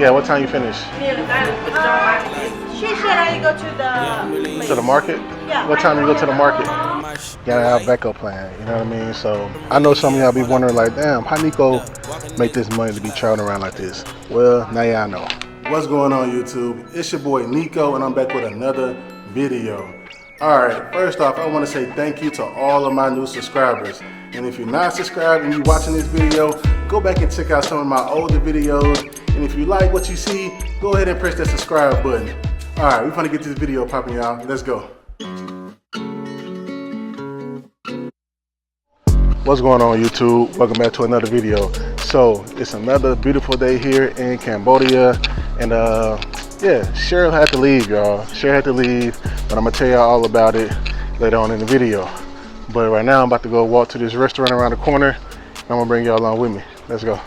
Yeah, what time you finish? She said I go to the To the market? Yeah. What time do you go to the market? Gotta have a backup plan, you know what I mean? So I know some of y'all be wondering like, damn, how Nico make this money to be traveling around like this? Well, now y'all know. What's going on, YouTube? It's your boy Nico, and I'm back with another video. Alright, first off, I want to say thank you to all of my new subscribers. And if you're not subscribed and you're watching this video, go back and check out some of my older videos. And if you like what you see, go ahead and press that subscribe button. Alright, we're gonna get this video popping, y'all. Let's go. What's going on, YouTube? Welcome back to another video. So it's another beautiful day here in Cambodia, and yeah, Cheryl had to leave, y'all. Cheryl had to leave, but I'm gonna tell y'all all about it later on in the video. But right now I'm about to go walk to this restaurant around the corner, and I'm gonna bring y'all along with me. Let's go.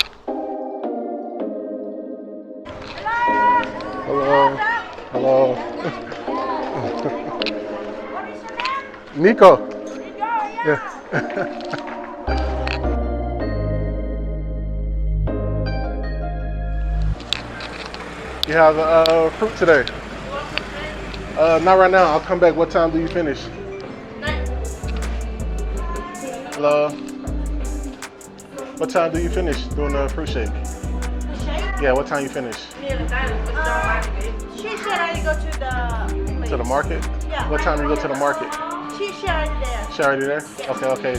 Hello. Hello. Nico. Yeah. You have fruit today? Not right now. I'll come back. What time do you finish? 9. Hello? What time do you finish doing the fruit shake? Yeah, what time you finish? She said I go to the To the market? Yeah. What time do you go to the market? She said there. She already there? Okay.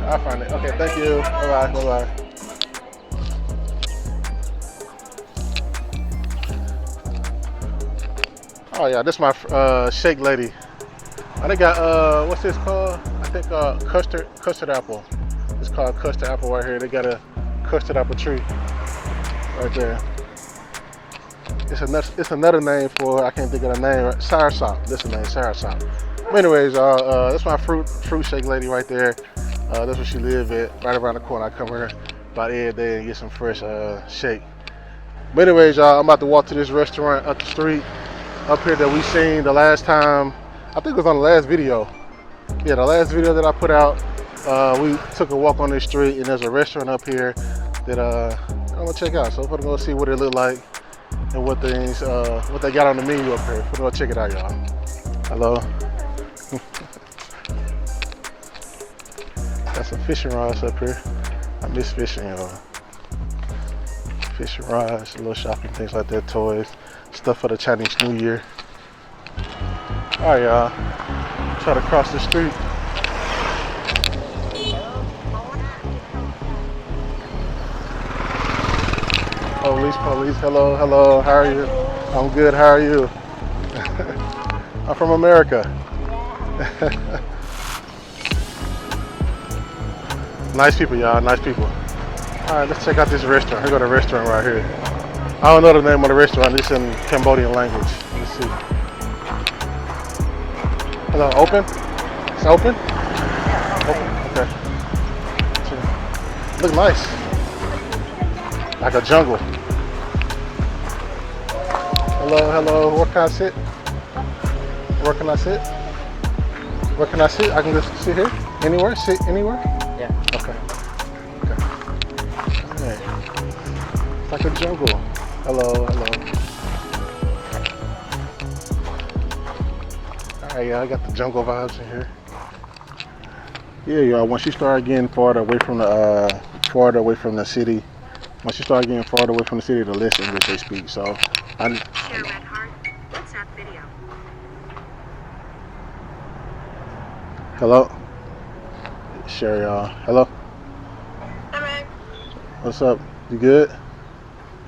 I'll find it. Okay, thank you. Bye-bye. Oh yeah, this is my shake lady. They got what's this called? I think custard apple. It's called custard apple right here. They got a custard apple tree right there. It's another name for, I can't think of the name. Soursop. This is the name, soursop. But anyways, y'all, that's my fruit shake lady right there. That's where she live at, right around the corner. I come here about every day and get some fresh shake. But anyways, y'all, I'm about to walk to this restaurant up the street up here that we seen the last time. I think it was on the last video. Yeah, the last video that I put out, we took a walk on this street, and there's a restaurant up here that I'm gonna check out. So I'm gonna go see what it look like and what things, what they got on the menu up here. We're gonna check it out, y'all. Hello. Got some fishing rods up here. I miss fishing, y'all. Fishing rods, little shopping, things like that, toys, stuff for the Chinese New Year. All right, y'all. Try to cross the street. Police. Hello. How are you? I'm good. How are you? I'm from America. Nice people, y'all. Nice people. All right, let's check out this restaurant. Here go the restaurant right here. I don't know the name of the restaurant. It's in Cambodian language. Let's see. Hello, open? It's open? Open, okay. Look nice. Like a jungle. Hello, where can I sit? Where can I sit? I can just sit here? Anywhere? Sit anywhere? Yeah. Okay. Hey. It's like a jungle. Hello. Alright, y'all, I got the jungle vibes in here. Yeah, y'all, once you start getting farther away from the city, the less English they speak. So Share red heart. WhatsApp video. hello. Share, y'all. Hello. Alright. What's up? You good?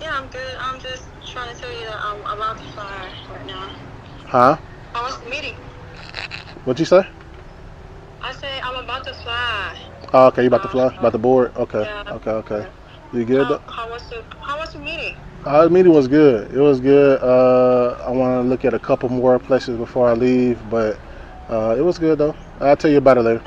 Yeah, I'm good. I'm just trying to tell you that I'm about to fly right now. Huh? How was the meeting? What'd you say? I said I'm about to fly. Oh, okay, you about to fly? About to board? Okay. Yeah. Okay. You good? How was the meeting? The meeting was good. It was good. I want to look at a couple more places before I leave, but it was good though. I'll tell you about it later.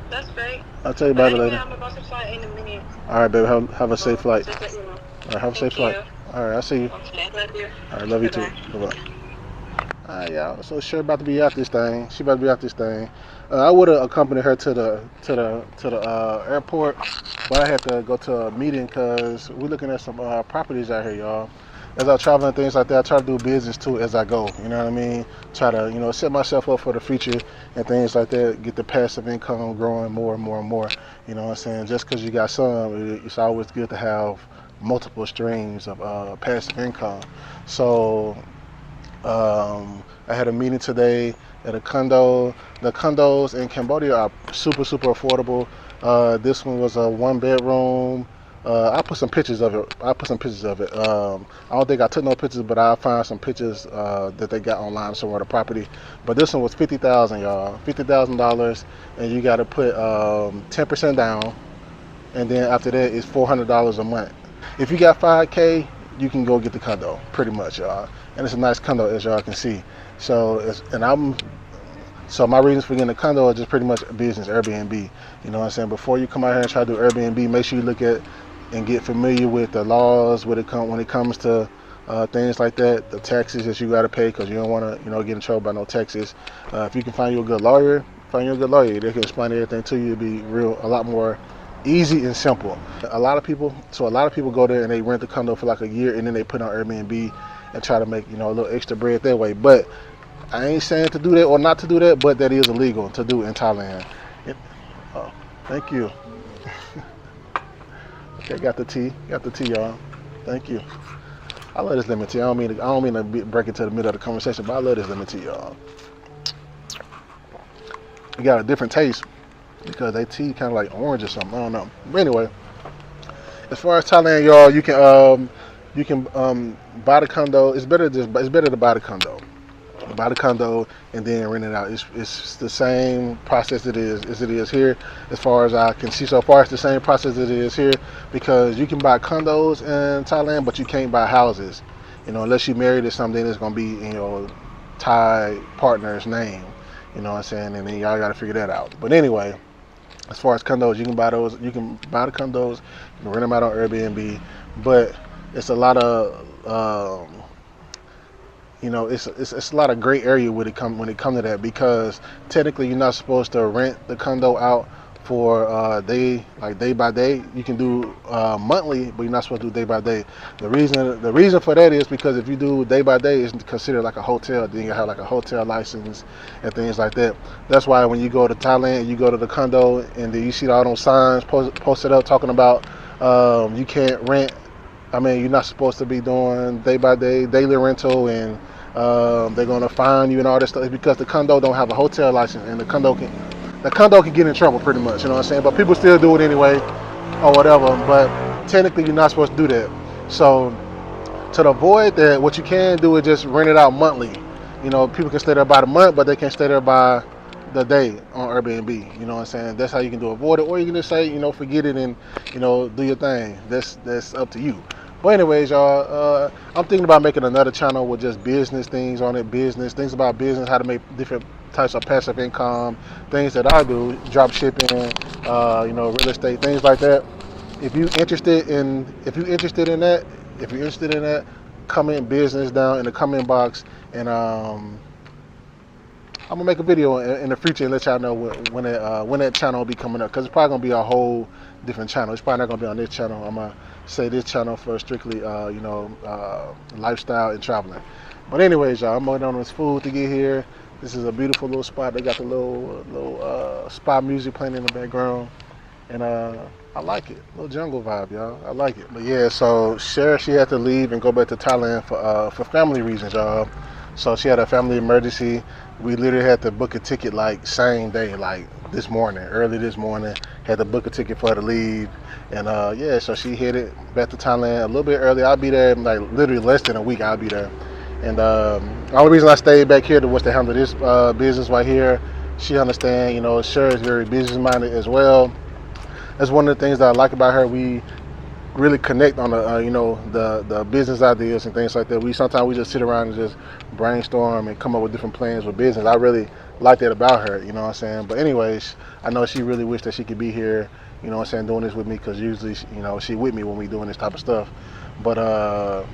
That's great. I'll tell you about it Anyway, later. I'm about to fly in a minute. All right, baby. Have a safe flight. Just let you know. All right, have a safe Thank flight. you. All right, I'll see you. Okay, love you. All right, love you too. Bye-bye. Bye-bye. All right, y'all. So Sherry about to be out this thing. She about to be out this thing. I would have accompanied her to the airport, but I had to go to a meeting because we're looking at some properties out here, y'all. as I travel and things like that, I try to do business too as I go. You know what I mean? Try to, set myself up for the future and things like that. Get the passive income growing more and more and more. You know what I'm saying? Just because you got some, it's always good to have multiple streams of passive income. So I had a meeting today at a condo. The condos in Cambodia are super affordable. This one was a 1-bedroom. I put some pictures of it. I don't think I took no pictures, but I'll find some pictures that they got online somewhere, the property. But this one was $50,000, y'all. $50,000, and you got to put 10% down, and then after that it's $400 a month. If you got $5K, you can go get the condo, pretty much, y'all. And it's a nice condo, as y'all can see. So my reasons for getting a condo are just pretty much business, Airbnb. You know what I'm saying? Before you come out here and try to do Airbnb, make sure you look at and get familiar with the laws when it comes to things like that, the taxes that you got to pay, because you don't want to, get in trouble by no taxes. If you can find you a good lawyer, They can explain everything to you. It'll be a lot more easy and simple. A lot of people go there and they rent the condo for like a year, and then they put on Airbnb and try to make, a little extra bread that way. But I ain't saying to do that or not to do that, but that is illegal to do in Thailand. Thank you. Okay, got the tea, y'all. Thank you. I love this lemon tea. I don't mean to break into the middle of the conversation, but I love this lemon tea, y'all. It got a different taste because they tea kind of like orange or something. I don't know. But anyway, as far as Thailand, y'all, you can buy the condo. It's better to buy the condo. Buy the condo and then rent it out. It's the same process as it is here. As far as I can see so far, it's the same process as it is here, because you can buy condos in Thailand, but you can't buy houses. Unless you're married to something that's gonna be in your Thai partner's name. You know what I'm saying? And then y'all gotta figure that out. But anyway, as far as condos, you can buy those. You can buy the condos, you can rent them out on Airbnb, but it's a lot of it's a lot of gray area when it come to that, because technically you're not supposed to rent the condo out for day by day. You can do monthly, but you're not supposed to do day by day. The reason for that is because if you do day by day, it's considered like a hotel. Then you have like a hotel license and things like that. That's why when you go to Thailand, you go to the condo and then you see all those signs posted up talking about you can't rent. You're not supposed to be doing day by day, daily rental, and they're gonna fine you and all this stuff, because the condo don't have a hotel license, and the condo can get in trouble pretty much. You know what I'm saying? But people still do it anyway, or whatever. But technically, you're not supposed to do that. So to avoid that, what you can do is just rent it out monthly. People can stay there by the month, but they can't stay there by the day on Airbnb. You know what I'm saying? That's how you can avoid it, or you can just say, forget it and do your thing. That's up to you. But anyways, y'all, I'm thinking about making another channel with just business things on it, things about business, how to make different types of passive income, things that I do, drop shipping, real estate, things like that. If you're interested in that, comment business down in the comment box, and I'm gonna make a video in the future and let y'all know when that channel will be coming up, because it's probably gonna be a whole different channel. It's probably not gonna be on this channel. I'm gonna say this channel for strictly lifestyle and traveling. But anyways, y'all, I'm waiting on this food to get here. This is a beautiful little spot. They got the little spa music playing in the background, and I like it. Little jungle vibe, y'all. I like it. But yeah, so Cher, she had to leave and go back to Thailand for family reasons, y'all. So she had a family emergency. We literally had to book a ticket like same day, like early this morning. Had to book a ticket for her to leave. And so she headed back to Thailand a little bit early. I'll be there like literally less than a week. I'll be there. And the only reason I stayed back here was to handle this business right here. She understands, Cher is very business minded as well. That's one of the things that I like about her. We really connect on the business ideas and things like that. Sometimes we just sit around and just brainstorm and come up with different plans with business. I really like that about her, you know what I'm saying? But anyways, I know she really wished that she could be here, you know what I'm saying, doing this with me, because usually, she with me when we doing this type of stuff. But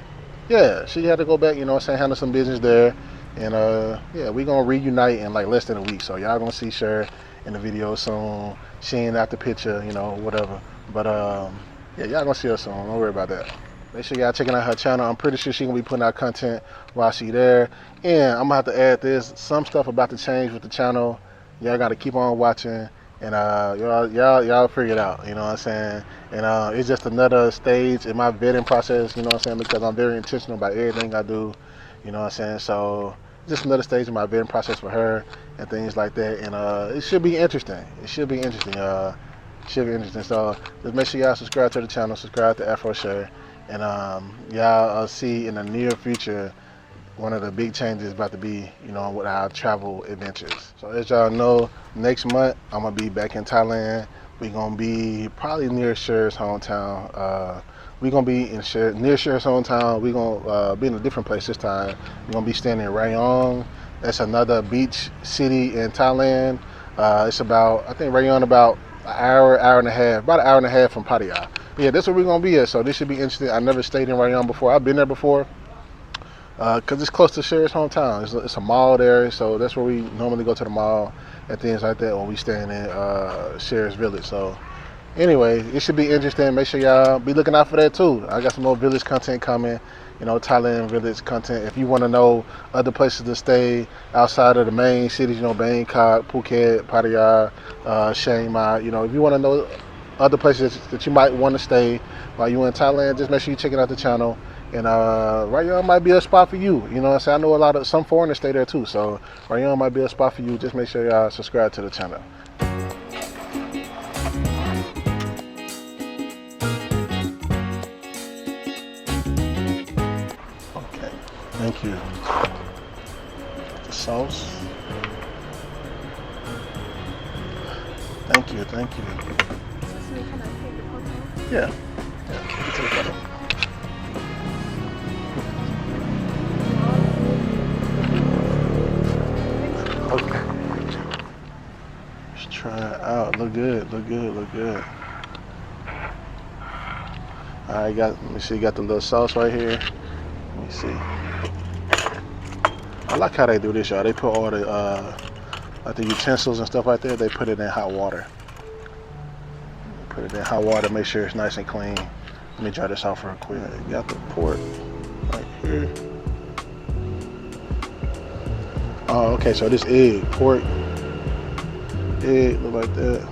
she had to go back, handle some business there. And we gonna reunite in like less than a week. So y'all gonna see Cher in the video soon. She ain't out the picture, whatever. But y'all gonna see her soon. Don't worry about that. Make sure y'all checking out her channel. I'm pretty sure she's gonna be putting out content while she there. And I'm gonna have to add this. Some stuff about to change with the channel. Y'all gotta keep on watching, and y'all figure it out. You know what I'm saying? And it's just another stage in my vetting process. You know what I'm saying? Because I'm very intentional about everything I do. You know what I'm saying? So just another stage in my vetting process for her and things like that. And it should be interesting. It should be interesting. Should be interesting. So just make sure y'all subscribe to the channel, subscribe to Afro Share, and y'all see in the near future one of the big changes about to be, you know, with our travel adventures. So as y'all know, next month I'm gonna be back in Thailand. We're gonna be probably near Cher's hometown. We're gonna be in near Cher's hometown. We're gonna be in a different place this time. We're gonna be staying in Rayong. That's another beach city in Thailand. It's about, I think Rayong about an hour and a half, about an hour and a half from Pattaya. But yeah, that's where we're gonna be at. So this should be interesting. I never stayed in Rayong before. I've been there before because it's close to Cher's hometown. It's a mall there, so that's where we normally go to the mall and things like that when we staying in Cher's village. So anyway, it should be interesting. Make sure y'all be looking out for that too. I got some more village content coming. You know, Thailand village content. If you want to know other places to stay outside of the main cities, you know, Bangkok, Phuket, Pattaya, Chiang Mai. You know, if you want to know other places that you might want to stay while you're in Thailand, just make sure you're checking out the channel. And Rayong might be a spot for you. You know what I'm saying? I know some foreigners stay there too. So Rayong might be a spot for you. Just make sure y'all subscribe to the channel. Okay, thank you. The sauce. Thank you, thank you. Yeah. Yeah. Take that. Okay. Let's try it out. Look good, look good, look good. Alright, let me see, got the little sauce right here. Let me see. I like how they do this, y'all. They put all the like the utensils and stuff like that, they put it in hot water. Put it in hot water, make sure it's nice and clean. Let me try this out real quick. Got the pork right here. Oh, okay, so this egg, pork, egg, look like that.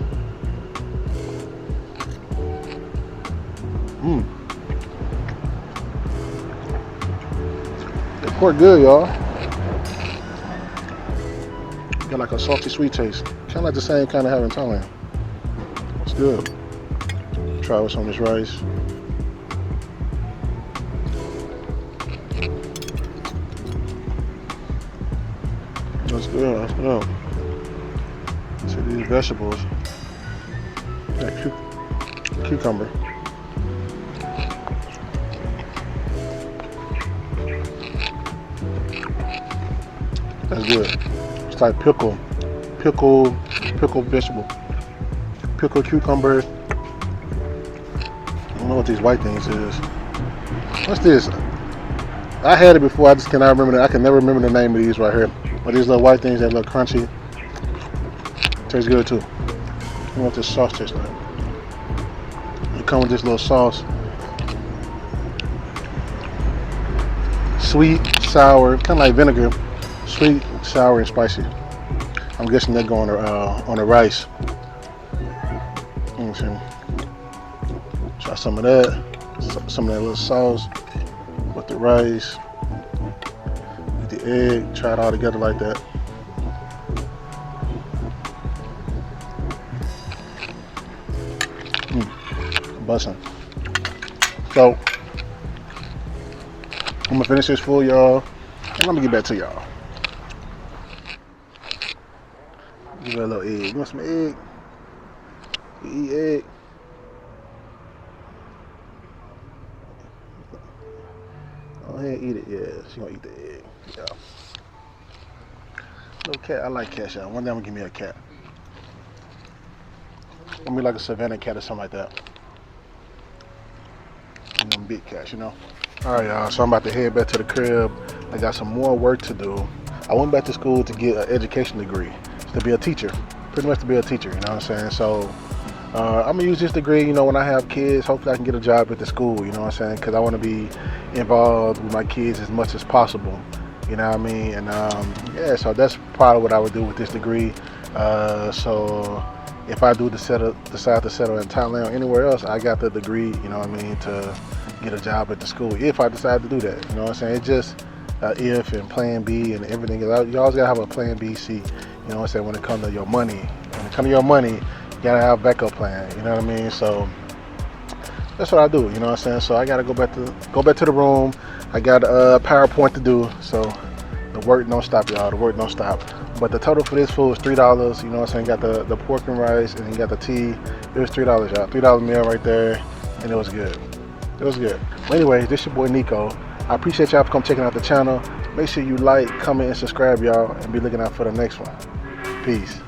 The pork good, y'all. Got like a salty sweet taste. Kind of like the same kind of have in Thailand. It's good. Try with some of this rice. That's good, that's good. See these vegetables. That cucumber. That's good. It's like pickled vegetable. Pickled cucumber. I don't know what these white things is. What's this? I had it before, I just cannot remember I can never remember the name of these right here. But these little white things that look crunchy. Tastes good too. I wonder what this sauce tastes like. It comes with this little sauce. Sweet, sour, kind of like vinegar. Sweet, sour, and spicy. I'm guessing they go on the rice. Let me see. Try some of that. Some of that little sauce with the rice. With the egg. Try it all together like that. Bussin'. So, I'm gonna finish this full, y'all, and let me get back to y'all. Give it a little egg. You want some egg? You eat egg? Go ahead and eat it. Yeah, she gonna eat the egg. Yeah. Little cat. I like cats, y'all. One day I'm gonna give me a cat. Gonna be like a Savannah cat or something like that. And them big cats, you know. All right, y'all. So I'm about to head back to the crib. I got some more work to do. I went back to school to get an education degree, to be a teacher. Pretty much to be a teacher, you know what I'm saying? So I'm gonna use this degree, you know, when I have kids. Hopefully I can get a job at the school, you know what I'm saying? Because I want to be involved with my kids as much as possible, you know what I mean? And yeah, so that's probably what I would do with this degree. So if I do decide to settle in Thailand or anywhere else, I got the degree, you know what I mean, to get a job at the school, if I decide to do that, you know what I'm saying? It's just if and plan B and everything. You always gotta have a plan B, C, you know what I'm saying, when it comes to your money. When it comes to your money, you gotta have a backup plan, you know what I mean? So that's what I do, you know what I'm saying? So I gotta go back to the room. I got a PowerPoint to do, so the work don't stop, y'all. The work don't stop. But the total for this food is $3, you know what I'm saying? Got the pork and rice, and you got the tea. It was $3, y'all. $3 meal right there, and it was good. It was good. Well, anyway, this your boy Nico. I appreciate y'all for come checking out the channel. Make sure you like, comment, and subscribe, y'all, and be looking out for the next one. Peace.